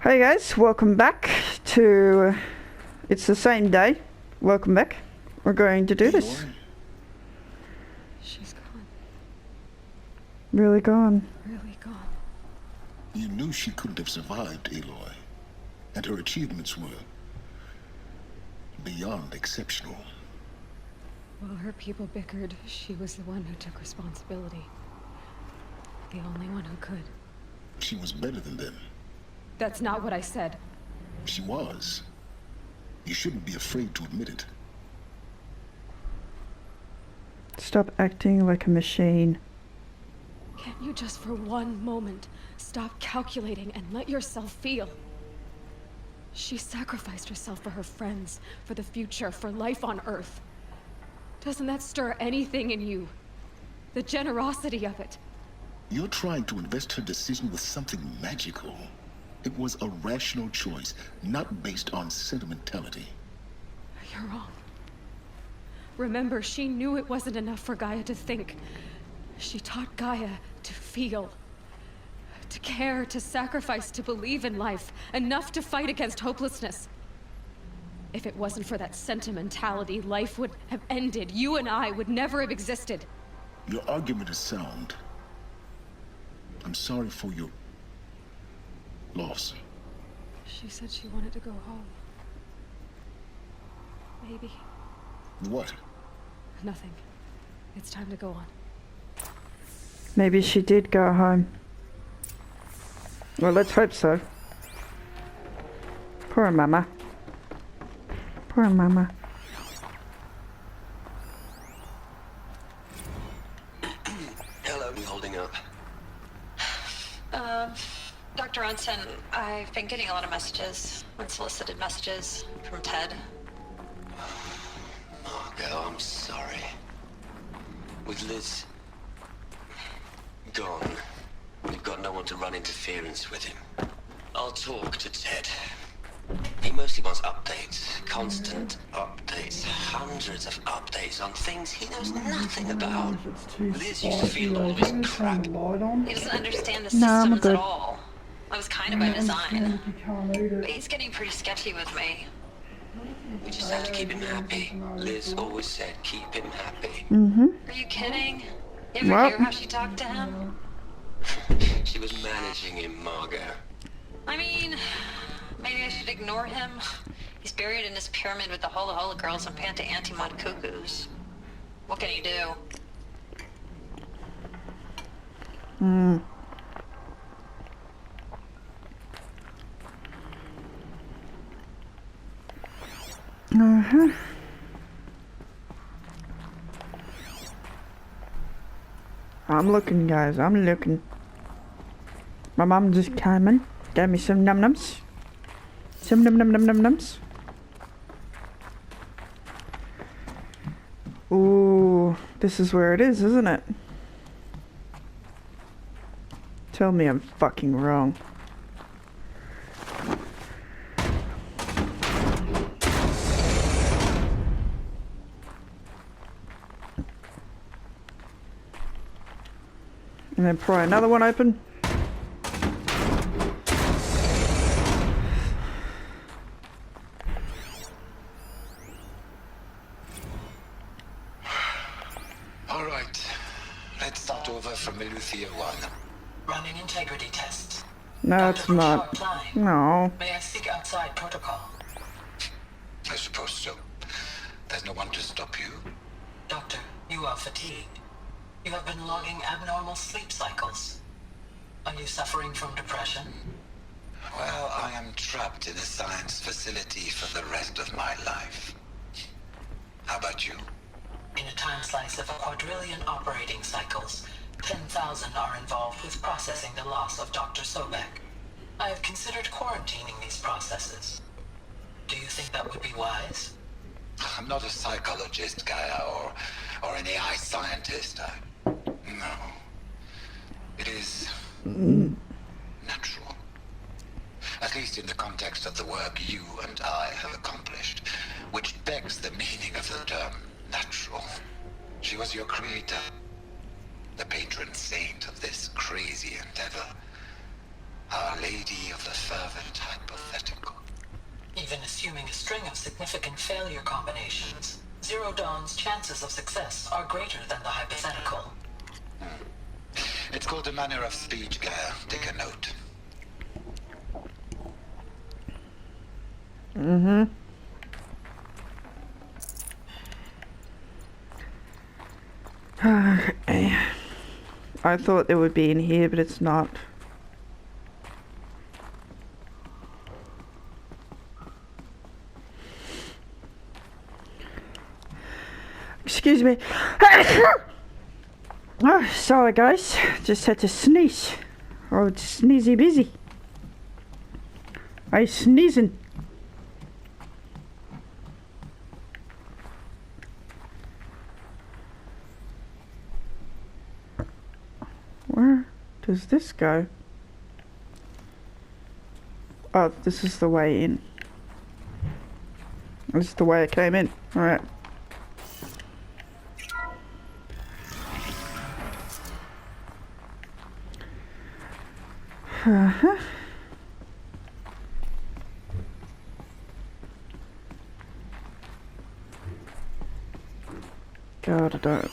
Hey guys, welcome back to... It's the same day. Welcome back. We're going to do this. She's gone. Really gone. Really gone. You knew she couldn't have survived, Aloy. And her achievements were beyond exceptional. While her people bickered, she was the one who took responsibility. The only one who could. She was better than them. That's not what I said. She was. You shouldn't be afraid to admit it. Stop acting like a machine. Can't you just for one moment stop calculating and let yourself feel? She sacrificed herself for her friends, for the future, for life on Earth. Doesn't that stir anything in you? The generosity of it. You're trying to invest her decision with something magical. It was a rational choice, not based on sentimentality. You're wrong. Remember, she knew it wasn't enough for Gaia to think. She taught Gaia to feel. To care, to sacrifice, to believe in life. Enough to fight against hopelessness. If it wasn't for that sentimentality, life would have ended. You and I would never have existed. Your argument is sound. I'm sorry for your loss. She said she wanted to go home. Maybe. What? Nothing. It's time to go on. Maybe she did go home. Well, let's hope so. Poor mama. Poor mama. Hello, you holding up? Dr. Ronson, I've been getting a lot of messages, unsolicited messages from Ted. Margot, I'm sorry. With Liz gone, we've got no one to run interference with him. I'll talk to Ted. He mostly wants updates, constant updates, hundreds of updates on things he knows nothing about. Liz used to feel all of his crap. He doesn't understand the systems at all. That was kind of by design. But he's getting pretty sketchy with me. We just have to keep him happy. Liz always said keep him happy. Are you kidding? You ever hear how she talked to him? She was managing him, Margot. I mean, maybe I should ignore him. He's buried in his pyramid with the Hola Hola girls and Panta Antimod cuckoos. What can he do? I'm looking, guys. I'm looking. My mom just came in, gave me some num-nums. Some num-num-num-num-nums. Ooh, this is where it is, isn't it? Tell me I'm fucking wrong. And then pry another one open. All right. Let's start over from Eleuthia 1. Running integrity tests. No, it's not. No. May I seek outside protocol? I suppose so. There's no one to stop you. Doctor, you are fatigued. You have been logging abnormal sleep cycles. Are you suffering from depression? Well, I am trapped in a science facility for the rest of my life. How about you? In a time slice of a quadrillion operating cycles, 10,000 are involved with processing the loss of Dr. Sobek. I have considered quarantining these processes. Do you think that would be wise? I'm not a psychologist, Gaia, or an AI scientist. No. It is natural. At least in the context of the work you and I have accomplished, which begs the meaning of the term natural. She was your creator, the patron saint of this crazy endeavor. Our Lady of the Fervent Hypothetical. Even assuming a string of significant failure combinations, Zero Dawn's chances of success are greater than the hypothetical. It's called a manner of speech, Gaia. Take a note. Okay. I thought they would be in here, but it's not. Excuse me. Oh, sorry guys. Just had to sneeze. Oh, it's sneezy busy. I sneezing. Where does this go? Oh, this is the way in. This is the way I came in. Alright. Uh-huh. God, I don't.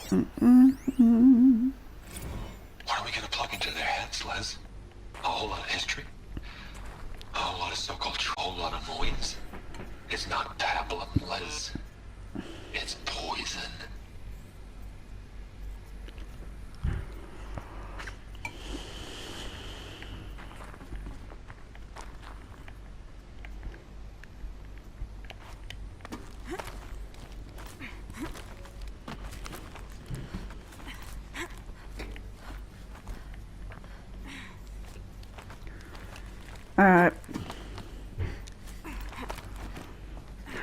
What are we gonna plug into their heads, Les? A whole lot of history? A whole lot of so-called truth? A whole lot of noise? It's not pablum, Les. It's poison. Alright.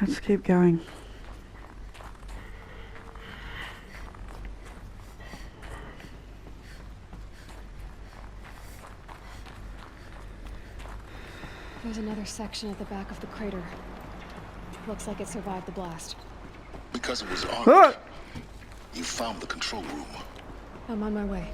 Let's keep going. There's another section at the back of the crater. Looks like it survived the blast. Because it was armed, Ah! you found the control room. I'm on my way.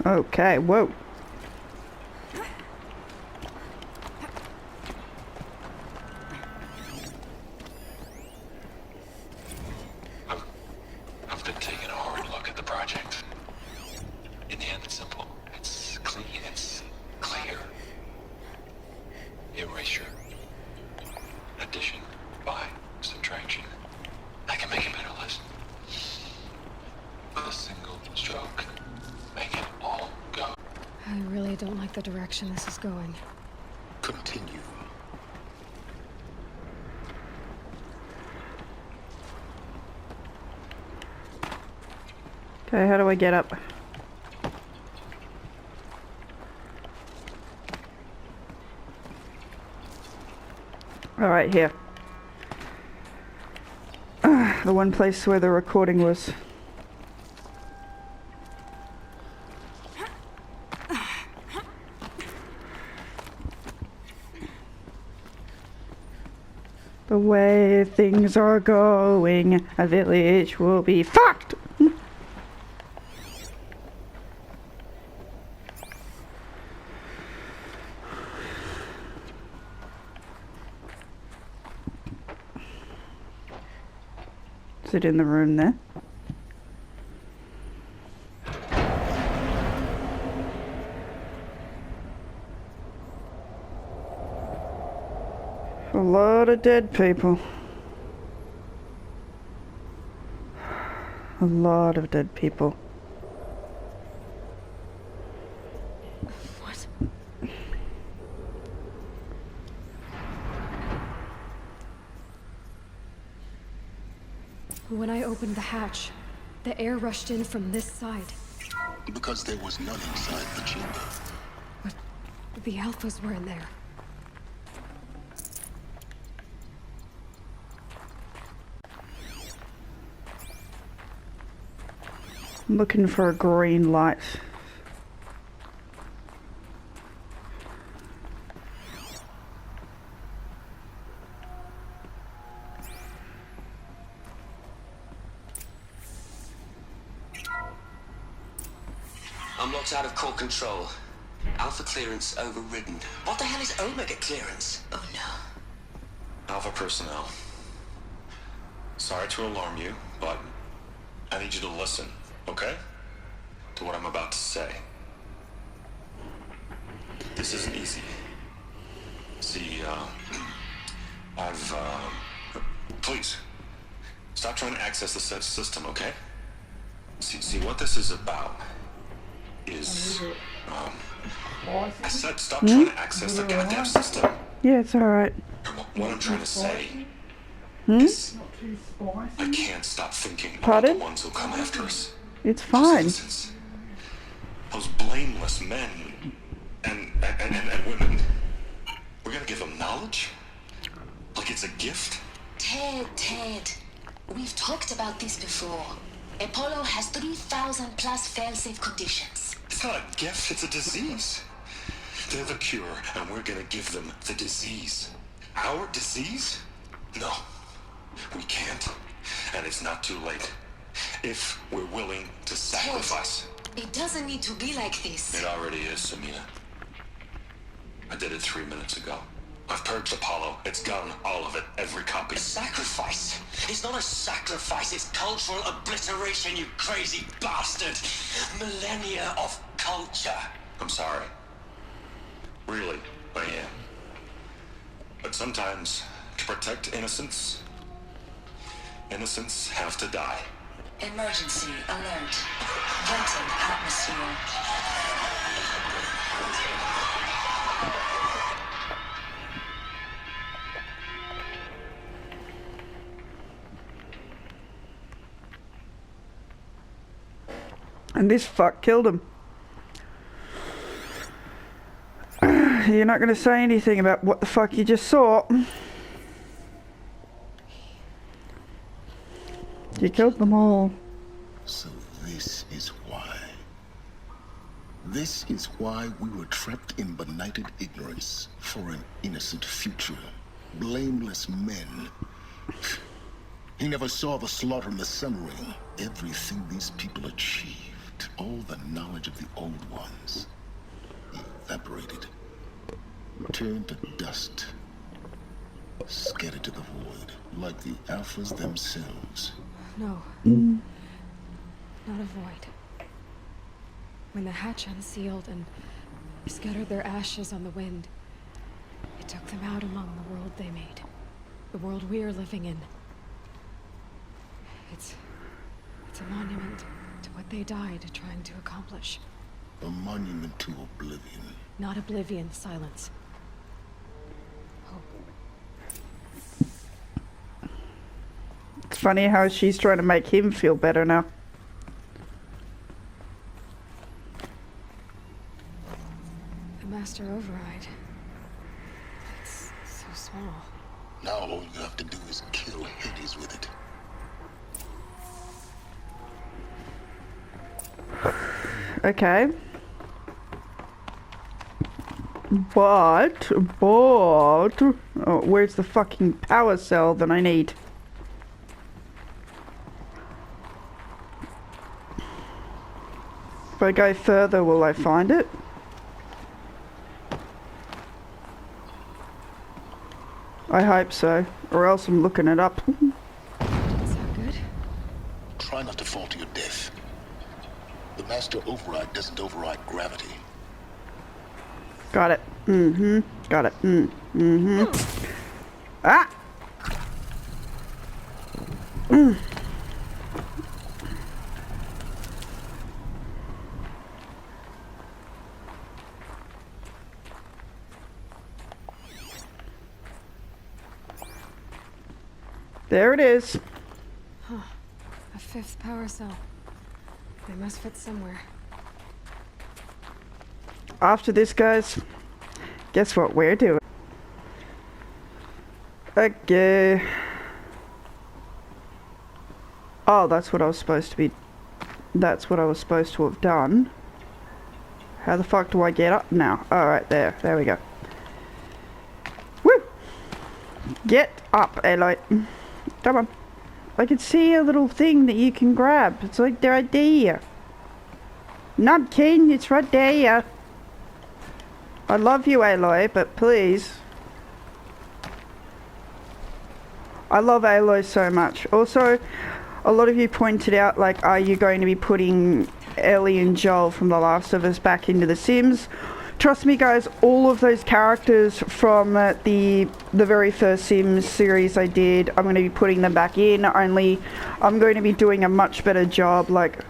Okay, whoa. I've been taking a hard look at the project. In the end, it's simple. It's clean. It's clear. Erasure. Addition. By. Subtraction. I can make a better list. With a single stroke. Make it all go. I really don't like the direction this is going. Continue. Okay, how do I get up? Alright, here. The one place where the recording was. The way things are going, a village will be fucked! Is it in the room there? A lot of dead people. A lot of dead people. What? When I opened the hatch, the air rushed in from this side. Because there was none inside the chamber. But the alphas were in there. I'm looking for a green light. I'm locked out of core control. Alpha clearance overridden. What the hell is Omega clearance? Oh no. Alpha personnel. Sorry to alarm you, but I need you to listen, okay? To what I'm about to say. This isn't easy. See, please, stop trying to access the said system, okay? See, what this is about is, I said stop trying to access the goddamn system. Yeah, it's alright. What I'm trying to say is, I can't stop thinking about the Pardon? ones who come after us. It's fine. Those blameless men and women. We're gonna give them knowledge? Like it's a gift? Ted, we've talked about this before. Apollo has 3,000 plus fail-safe conditions. It's not a gift, it's a disease. They're the cure, and we're gonna give them the disease. Our disease? No, we can't. And it's not too late. If we're willing to sacrifice. It doesn't need to be like this. It already is, Samina. I did it 3 minutes ago. I've purged Apollo. It's gone, all of it, every copy. Sacrifice? It's not a sacrifice, it's cultural obliteration, you crazy bastard! Millennia of culture. I'm sorry. Really, I am. But sometimes, to protect innocence, innocents have to die. Emergency alert. Venting atmosphere. And this fuck killed him. You're not gonna say anything about what the fuck you just saw. You killed them all. So this is why. This is why we were trapped in benighted ignorance for an innocent future. Blameless men. He never saw the slaughter in the Sun Ring. Everything these people achieved, all the knowledge of the old ones, evaporated, turned to dust, scattered to the void, like the Alphas themselves. No. Not a void. When the hatch unsealed and scattered their ashes on the wind, it took them out among the world they made. The world we're living in. It's a monument to what they died trying to accomplish. A monument to oblivion. Not oblivion, silence. Hope. It's funny how she's trying to make him feel better now. The master override. It's so small. Now all you have to do is kill Hades with it. Okay. But, oh, where's the fucking power cell that I need? If I go further, will I find it? I hope so, or else I'm looking it up. Is that good? Try not to fall to your death. The master override doesn't override gravity. Got it. Got it. Ah! There it is. Huh. A fifth power cell. They must fit somewhere. After this, guys, guess what we're doing? Okay. Oh, that's what I was supposed to be... That's what I was supposed to have done. How the fuck do I get up now? Oh, right there. There we go. Woo! Get up, Aloy. Come on. I can see a little thing that you can grab. It's like right there. Nub King, it's right there, yeah. I love you, Aloy, but please. I love Aloy so much. Also, a lot of you pointed out, like, are you going to be putting Ellie and Joel from The Last of Us back into The Sims? Trust me, guys, all of those characters from the very first Sims series I did, I'm going to be putting them back in, only I'm going to be doing a much better job. Like,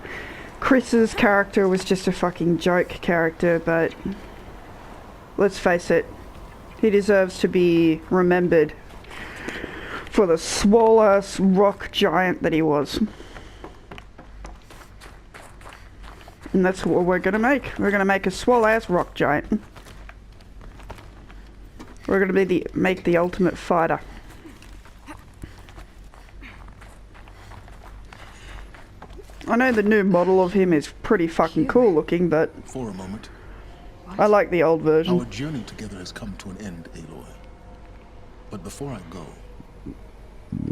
Chris's character was just a fucking joke character, but let's face it, he deserves to be remembered for the swole-ass rock giant that he was. And that's what we're gonna make. We're gonna make a swole-ass rock giant. We're gonna be make the ultimate fighter. I know the new model of him is pretty fucking cool looking, but For a moment, I like the old version. our journey together has come to an end, Aloy. But before I go,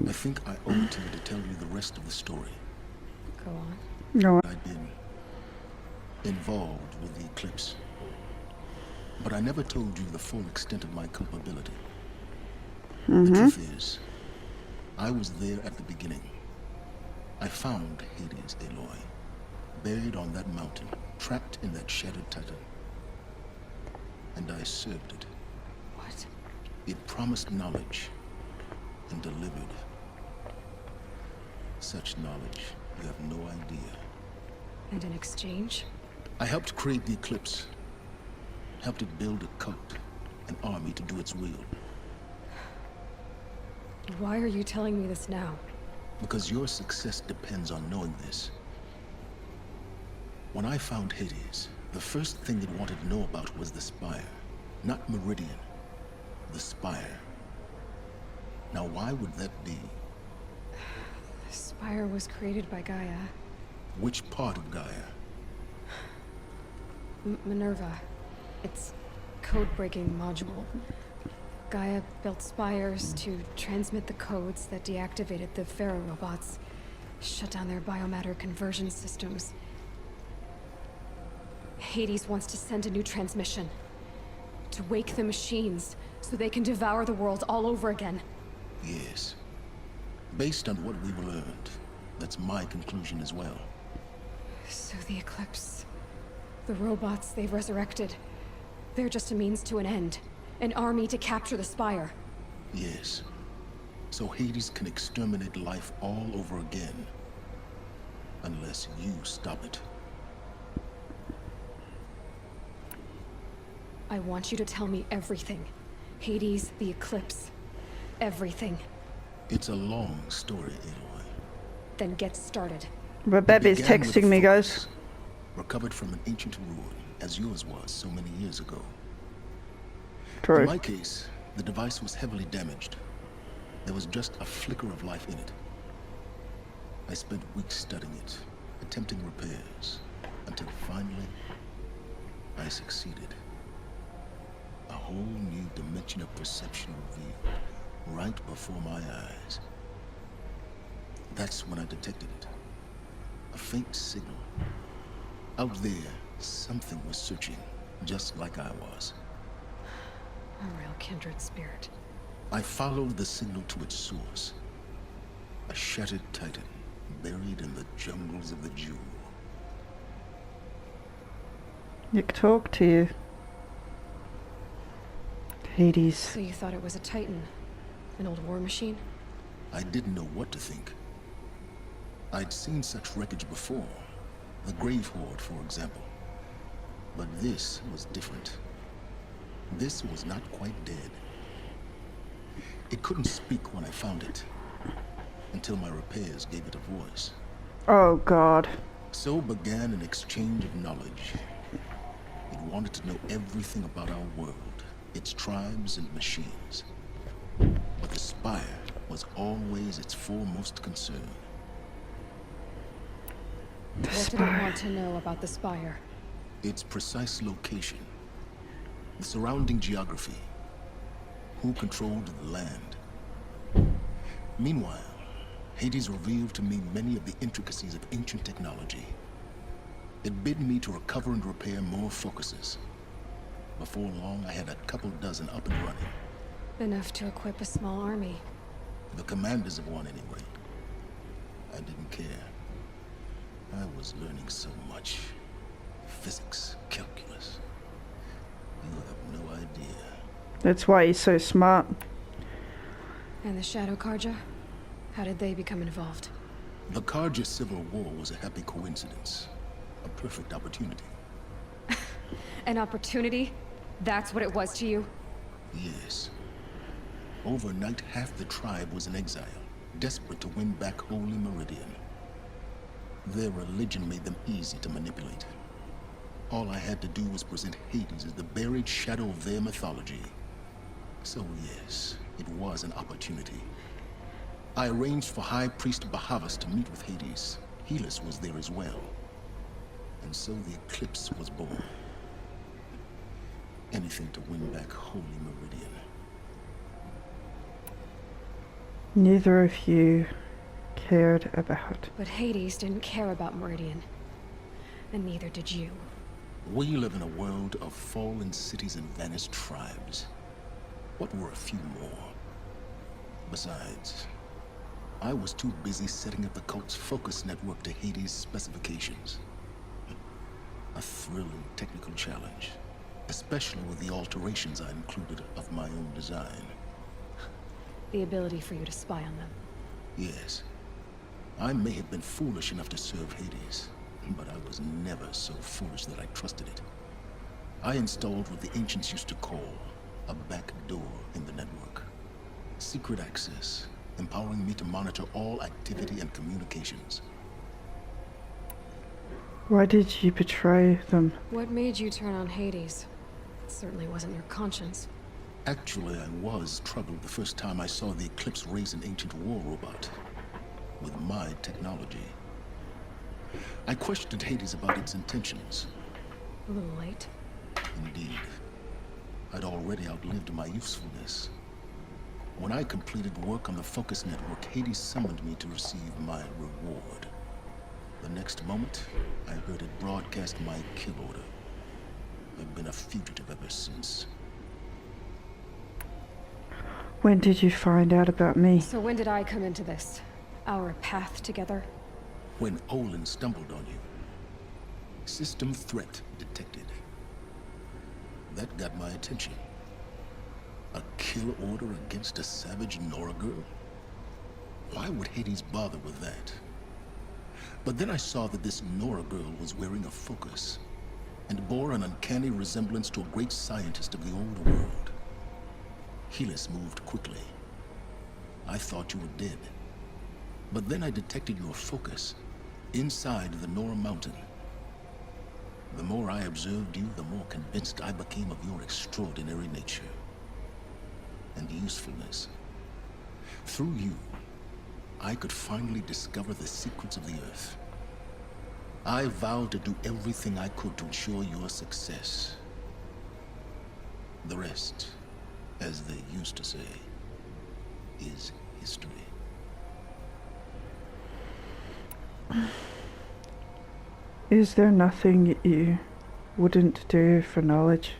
I think I owe it to you to tell you the rest of the story. Go on. No, I'd been involved with the eclipse, but I never told you the full extent of my culpability. The truth is, I was there at the beginning. I found Hades, Aloy, buried on that mountain, trapped in that shattered titan. And I served it. What? It promised knowledge and delivered. Such knowledge, you have no idea. And in exchange? I helped create the eclipse. Helped it build a cult, an army to do its will. Why are you telling me this now? Because your success depends on knowing this. When I found Hades, the first thing it wanted to know about was the Spire. Not Meridian. The Spire. Now why would that be? The Spire was created by Gaia. Which part of Gaia? Minerva. It's code-breaking module. Gaia built spires to transmit the codes that deactivated the Pharaoh robots, shut down their biomatter conversion systems. Hades wants to send a new transmission to wake the machines so they can devour the world all over again. Yes. Based on what we've learned, that's my conclusion as well. So the Eclipse, the robots they've resurrected, they're just a means to an end. An army to capture the Spire. Yes. So Hades can exterminate life all over again. Unless you stop it. I want you to tell me everything. Hades, the Eclipse. Everything. It's a long story, Aloy. Then get started. Rebecca is Began with texting me, a guys. focus, recovered from an ancient ruin, as yours was so many years ago. In True. my case, the device was heavily damaged. There was just a flicker of life in it. I spent weeks studying it, attempting repairs, until finally, I succeeded. A whole new dimension of perception revealed, right before my eyes. That's when I detected it. A faint signal. Out there, something was searching, just like I was. A real kindred spirit. I followed the signal to its source. A shattered titan, buried in the jungles of the Jewel. Nick, talk to you. Hades. So you thought it was a Titan? An old war machine? I didn't know what to think. I'd seen such wreckage before. The Grave Horde, for example. But this was different. This was not quite dead. It couldn't speak when I found it, until my repairs gave it a voice. Oh god. So began an exchange of knowledge. It wanted to know everything about our world, its tribes and machines. But the Spire was always its foremost concern. What did it want to know about the Spire? Its precise location, the surrounding geography, who controlled the land. Meanwhile, Hades revealed to me many of the intricacies of ancient technology. It bid me to recover and repair more focuses. Before long, I had a couple dozen up and running. Enough to equip a small army. The commanders of one, anyway. I didn't care. I was learning so much. Physics, calculus. You have no idea. That's why he's so smart. And the Shadow Karja? How did they become involved? The Karja Civil War was a happy coincidence. A perfect opportunity. An opportunity? That's what it was to you? Yes. Overnight, half the tribe was in exile, desperate to win back Holy Meridian. Their religion made them easy to manipulate. All I had to do was present Hades as the buried shadow of their mythology. So yes, it was an opportunity. I arranged for High Priest Bahavas to meet with Hades. Helis was there as well. And so the eclipse was born. Anything to win back Holy Meridian. Neither of you cared about. But Hades didn't care about Meridian. And neither did you. We live in a world of fallen cities and vanished tribes. What were a few more? Besides, I was too busy setting up the cult's focus network to Hades' specifications. A thrilling technical challenge, especially with the alterations I included of my own design. The ability for you to spy on them. Yes. I may have been foolish enough to serve Hades, but I was never so foolish that I trusted it. I installed what the ancients used to call a back door in the network. Secret access, empowering me to monitor all activity and communications. Why did you betray them? What made you turn on Hades? It certainly wasn't your conscience. Actually, I was troubled the first time I saw the Eclipse raise an ancient war robot. With my technology. I questioned Hades about its intentions. A little late. Indeed. I'd already outlived my usefulness. When I completed work on the Focus Network, Hades summoned me to receive my reward. The next moment, I heard it broadcast my kill order. I've been a fugitive ever since. When did you find out about me? So when did I come into this? Our path together? When Olin stumbled on you. System threat detected. That got my attention. A kill order against a savage Nora girl? Why would Hades bother with that? But then I saw that this Nora girl was wearing a focus, and bore an uncanny resemblance to a great scientist of the old world. Helis moved quickly. I thought you were dead. But then I detected your focus inside the Nora mountain. The more I observed you, the more convinced I became of your extraordinary nature and usefulness. Through you, I could finally discover the secrets of the Earth. I vowed to do everything I could to ensure your success. The rest, as they used to say, is history. Is there nothing you wouldn't do for knowledge?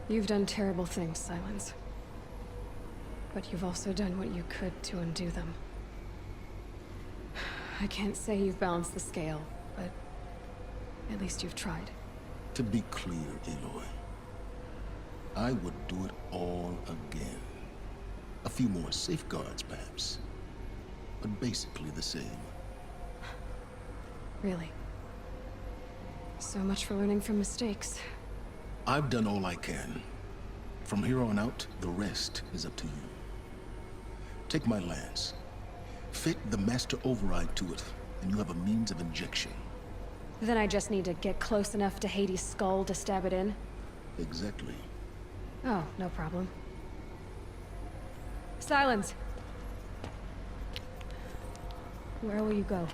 You've done terrible things, Silence. But you've also done what you could to undo them. I can't say you've balanced the scale, but at least you've tried. To be clear, Aloy, I would do it all again. A few more safeguards, perhaps, but basically the same. Really? So much for learning from mistakes. I've done all I can. From here on out, the rest is up to you. Take my lance. Fit the master override to it, and you have a means of injection. Then I just need to get close enough to Hades' skull to stab it in? Exactly. Oh, no problem. Silence! Where will you go?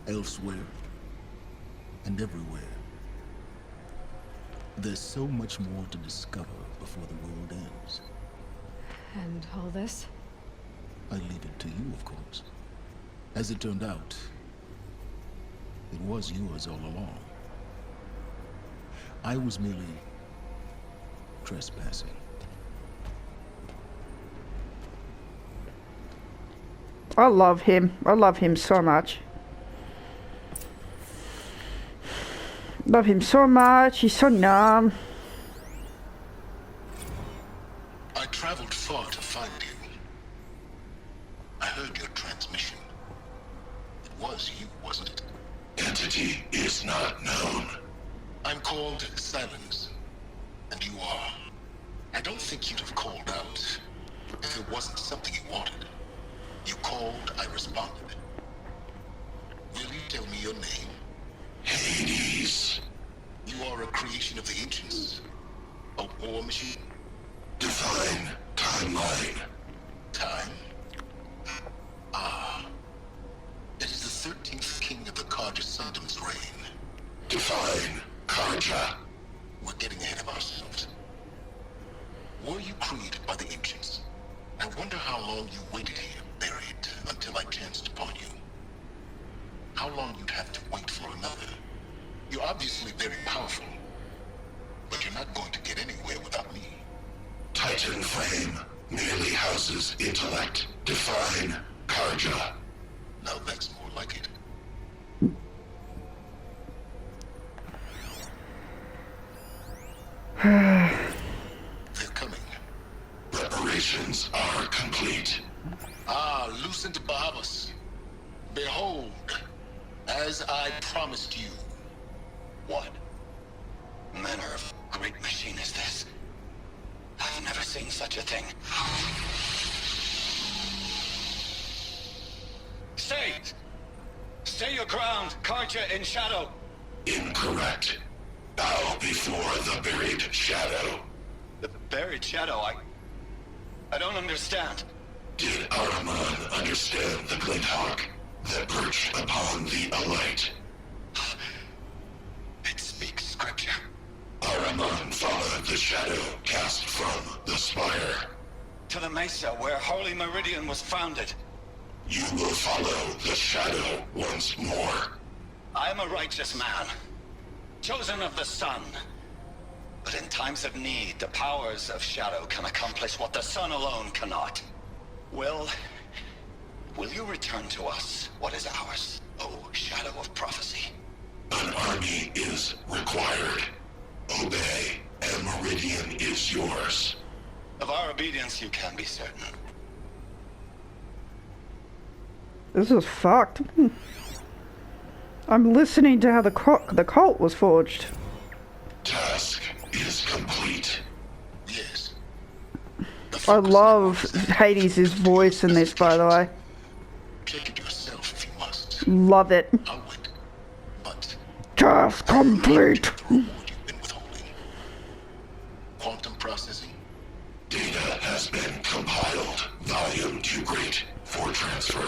Elsewhere. And everywhere. There's so much more to discover. before the world ends. And all this? I leave it to you, of course. As it turned out, it was yours all along. I was merely trespassing. I love him. I love him so much. Love him so much. He's so numb. I traveled far to find you. I heard your transmission. It was you, wasn't it? Entity is not known. I'm called Silence, and you are. I don't think you'd have called out if it wasn't something you wanted. You called, I responded. Will you tell me your name? Hades. You are a creation of the ancients. A war machine. Divine timeline. Time? Ah. It is the 13th king of the Karja Sundom's reign. Divine Karja. We're getting ahead of ourselves. Were you created by the ancients? I wonder how long you waited here, buried, until I chanced upon you. How long you'd have to wait for another. You're obviously very powerful, but you're not going to get anywhere without me. Titan Flame merely houses intellect. Divine Karja. Now that's more like it. They're coming. Preparations are complete. Ah, Lucent Bahavas. Behold, as I promised you. What manner of great machine is this? I've never seen such a thing. Stay! Stay your ground, Karja in shadow! Incorrect. Bow before the buried shadow. The buried shadow, I don't understand. Did Araman understand the glint hawk that perched upon the alight? It speaks scripture. Araman followed the shadow cast from the spire. To the mesa where Holy Meridian was founded. You will follow the shadow once more. I am a righteous man, chosen of the sun. But in times of need, the powers of shadow can accomplish what the sun alone cannot. Will you return to us what is ours, O shadow of prophecy? An army is required. Obey, and Meridian is yours. Of our obedience you can be certain. This is fucked. I'm listening to how the cult was forged. Task is complete. Yes. I love Hades' voice in this, by the way. Check it yourself if you must. Love it. I'll wait. But Task complete. the reward you've been withholding. Quantum processing. Data has been compiled. Volume too great for transfer.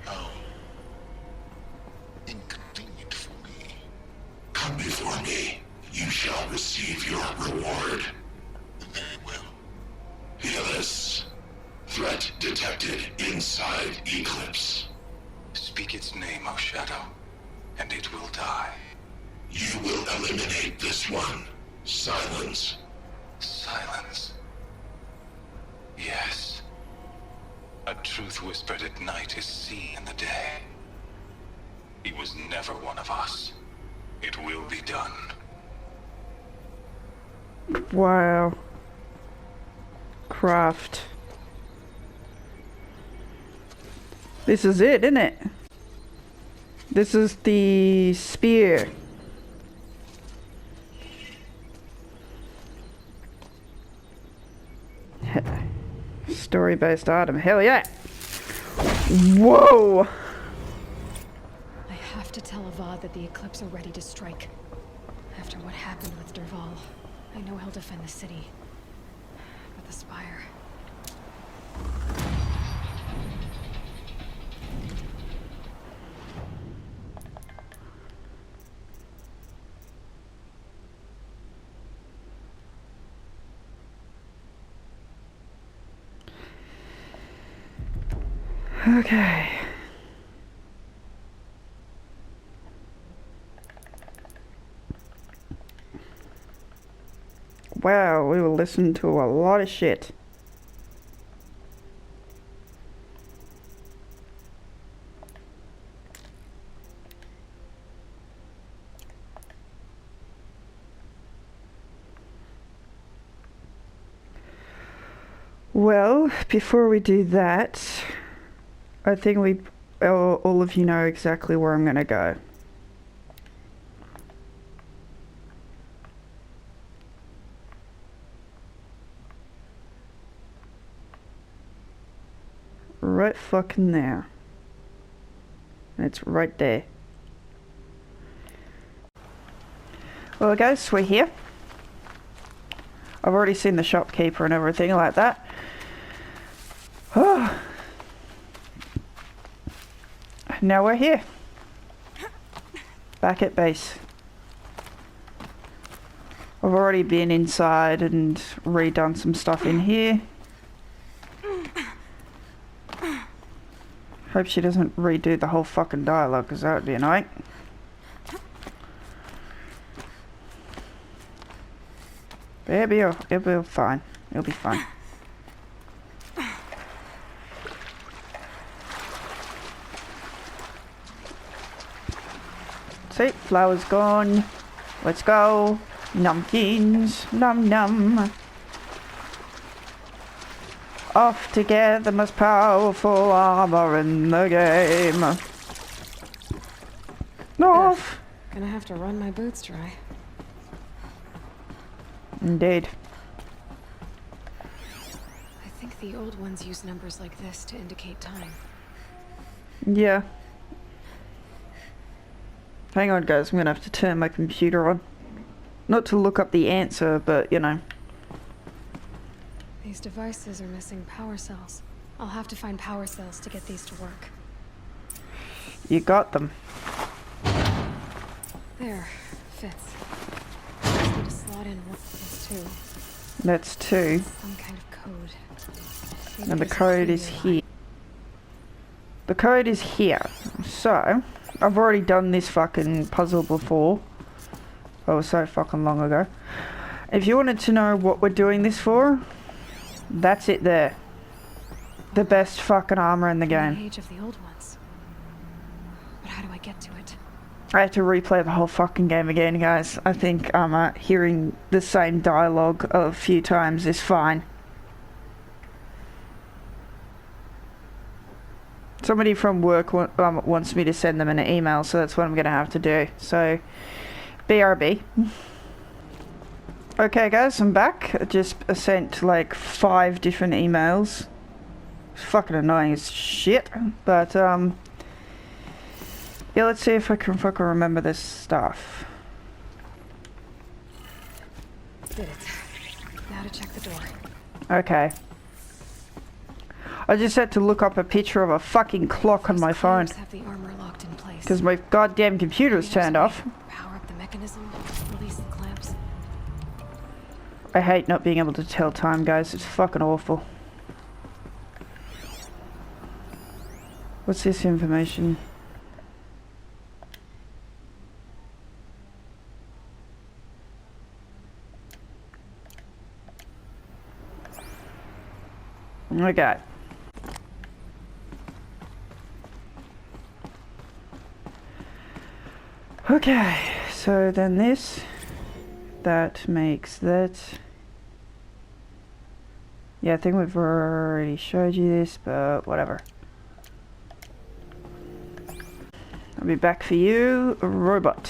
How inconvenient for me. Come before me. You shall receive your reward. Very well. Helis. Threat detected inside Eclipse. Speak its name, O Shadow, and it will die. You will eliminate this one. Silence. Silence. Yes. A truth whispered at night is seen in the day. He was never one of us. It will be done. Wow. Craft. This is it, isn't it? This is the spear. Story-based item. Hell yeah. Whoa. I have to tell Avad that the Eclipse are ready to strike. After what happened with Derval, I know he'll defend the city. But the Spire... Okay. Wow, we will listen to a lot of shit. Well, before we do that, I think all of you know exactly where I'm gonna go. Right fucking there. It's right there. Well guys, we're here. I've already seen the shopkeeper and everything like that. Oh. Now we're here. Back at base. I've already been inside and redone some stuff in here. Hope she doesn't redo the whole fucking dialogue, because that would be annoying. It'll be fine. It'll be fine. See, flower's gone. Let's go. Numpkins. Num num. Off to get the most powerful armor in the game. North! Gonna have to run my boots dry. Indeed. I think the old ones use numbers like this to indicate time. Yeah. Hang on guys, I'm gonna have to turn my computer on. Not to look up the answer, but you know. These devices are missing power cells. I'll have to find power cells to get these to work. You got them. There. Fits. Just need to slot in one. That's two. That's two. Some kind of code. Maybe And the there's a code is key here. The code is here. So, I've already done this fucking puzzle before. That was so fucking long ago. If you wanted to know what we're doing this for, that's it there. The best fucking armor in the game. The age of the old ones. But how do I get to it? I have to replay the whole fucking game again, guys. I think hearing the same dialogue a few times is fine. Somebody from work wants me to send them an email, so that's what I'm gonna have to do. So, BRB. Okay guys, I'm back. I just sent like 5 different emails. It's fucking annoying as shit. But yeah, let's see if I can fucking remember this stuff. Did it. Now to check the door. Okay. I just had to look up a picture of a fucking clock on my phone. Have the armor locked in place. Because my goddamn computer's turned off. Power up the mechanism, release the clamps. I hate not being able to tell time, guys. It's fucking awful. What's this information? Okay. Okay, so then this, that makes that. Yeah, I think we've already showed you this, but whatever. I'll be back for you, robot.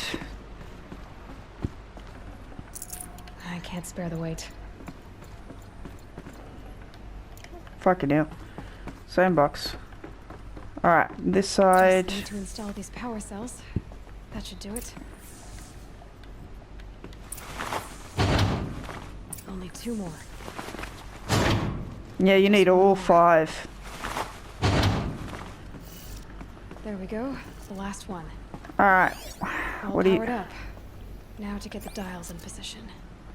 I can't spare the weight. Fucking hell. Same box. Alright, this side. Just need to install these power cells. That should do it. Only 2 more. Yeah, you need all 5. There we go. The last one. Alright. All What do you... powered up. Now to get the dials in position.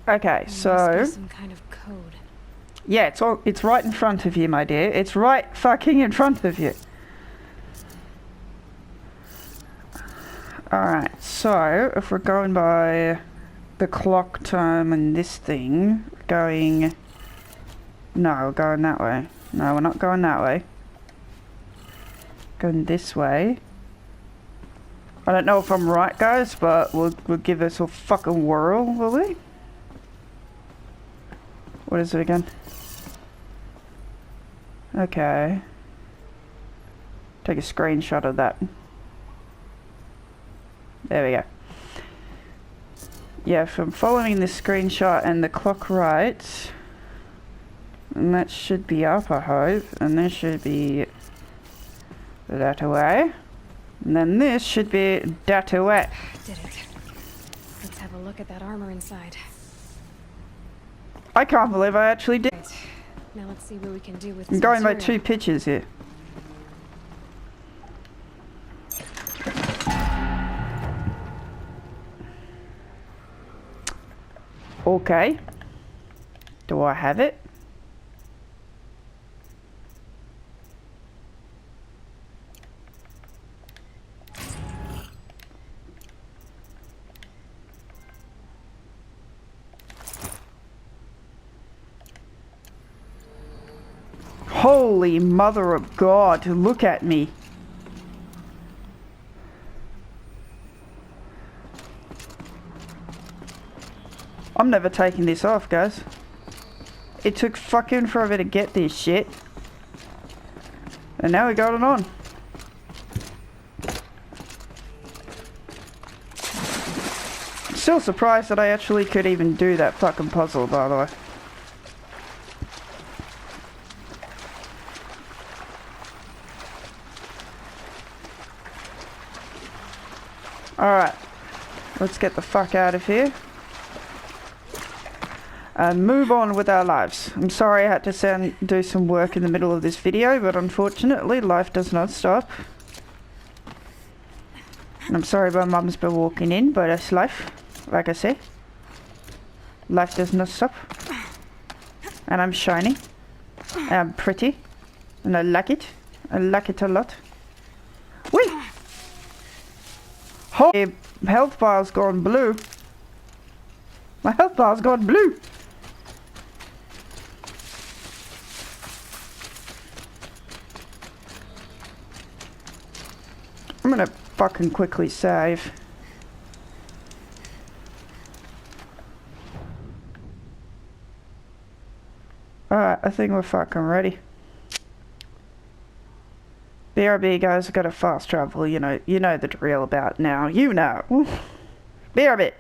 Okay, There must so... be some kind of code. Yeah, it's right in front of you, my dear. It's right fucking in front of you. Alright, so if we're going by the clock time and this thing, going... No, we're going that way. No, we're not going that way. Going this way. I don't know if I'm right, guys, but we'll give this a fucking whirl, will we? What is it again? Okay. Take a screenshot of that. There we go. Yeah, if I'm following this screenshot and the clock right, and that should be up, I hope, and this should be that away, and then this should be that away. Did it. Let's have a look at that armor inside. I can't believe I actually did. Right. Now let's see what we can do with I'm this going by material. 2 pictures here. Okay. Do I have it? Holy mother of God, look at me. I'm never taking this off, guys. It took fucking forever to get this shit. And now we got it on. Still surprised that I actually could even do that fucking puzzle, by the way. Alright, let's get the fuck out of here and move on with our lives. I'm sorry I had to do some work in the middle of this video, but unfortunately life does not stop. And I'm sorry my mum's been walking in, but it's life, like I say. Life does not stop. And I'm shiny. And I'm pretty. And I like it. I like it a lot. Whee! Holy, my health bar's gone blue. My health bar's gone blue. I'm gonna fucking quickly save. Alright, I think we're fucking ready. BRB, guys, I gotta fast travel, you know the drill about now. You know. BRB.